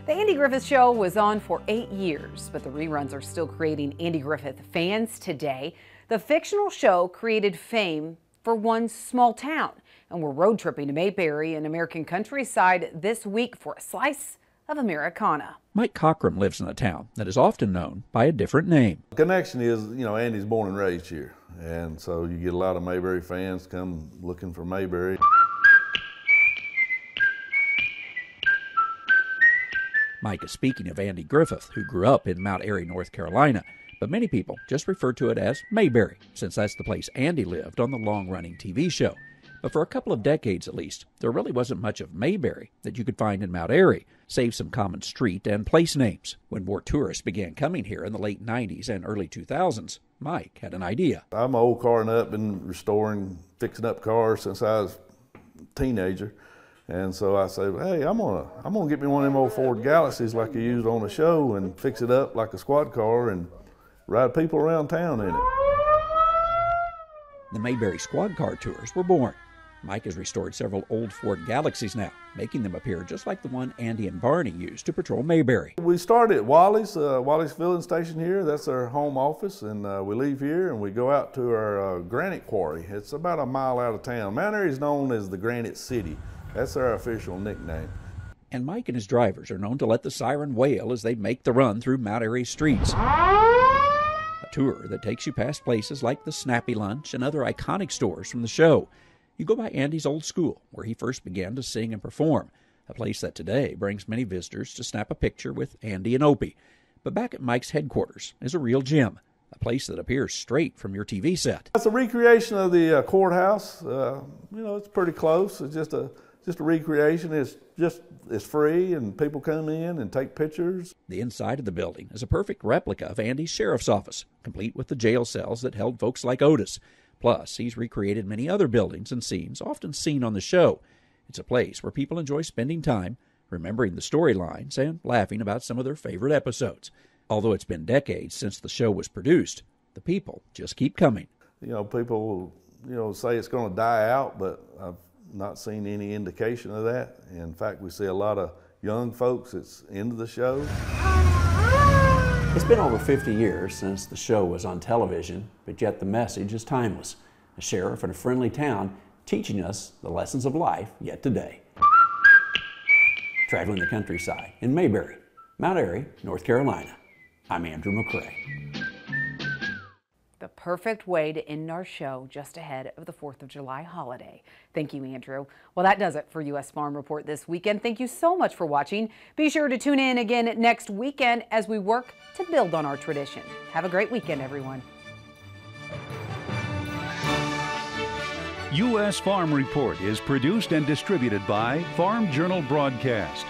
The Andy Griffith Show was on for 8 years, but the reruns are still creating Andy Griffith fans today. The fictional show created fame for one small town, and we're road tripping to Mayberry and American countryside this week for a slice of Americana. Mike Cochran lives in a town that is often known by a different name. The connection is, Andy's born and raised here, and so you get a lot of Mayberry fans come looking for Mayberry. Mike is speaking of Andy Griffith, who grew up in Mount Airy, North Carolina, but many people just refer to it as Mayberry, since that's the place Andy lived on the long-running TV show. But for a couple of decades at least, there really wasn't much of Mayberry that you could find in Mount Airy, save some common street and place names. When more tourists began coming here in the late 90s and early 2000s, Mike had an idea. I'm an old car nut, been restoring, fixing up cars since I was a teenager. And so I said, hey, I'm gonna get me one of them old Ford Galaxies like you used on the show and fix it up like a squad car and ride people around town in it. The Mayberry squad car tours were born. Mike has restored several old Ford Galaxies now, making them appear just like the one Andy and Barney used to patrol Mayberry. We started at Wally's filling station here. That's our home office, and we leave here and we go out to our granite quarry. It's about a mile out of town. Mount Airy is known as the Granite City. That's our official nickname. And Mike and his drivers are known to let the siren wail as they make the run through Mount Airy streets. A tour that takes you past places like the Snappy Lunch and other iconic stores from the show. You go by Andy's old school, where he first began to sing and perform, a place that today brings many visitors to snap a picture with Andy and Opie. But back at Mike's headquarters is a real gem, a place that appears straight from your TV set. It's a recreation of the courthouse. It's pretty close. It's just a recreation. It's free, and people come in and take pictures. The inside of the building is a perfect replica of Andy's sheriff's office, complete with the jail cells that held folks like Otis. Plus, he's recreated many other buildings and scenes often seen on the show. It's a place where people enjoy spending time, remembering the storylines, and laughing about some of their favorite episodes. Although it's been decades since the show was produced, the people just keep coming. People, say it's going to die out, but I've not seen any indication of that. In fact, we see a lot of young folks that's into the show. It's been over 50 years since the show was on television, but yet the message is timeless. A sheriff in a friendly town teaching us the lessons of life yet today. Traveling the countryside in Mayberry, Mount Airy, North Carolina. I'm Andrew McCrae. The perfect way to end our show just ahead of the 4th of July holiday. Thank you, Andrew. Well, that does it for U.S. Farm Report this weekend. Thank you so much for watching. Be sure to tune in again next weekend as we work to build on our tradition. Have a great weekend, everyone. U.S. Farm Report is produced and distributed by Farm Journal Broadcast.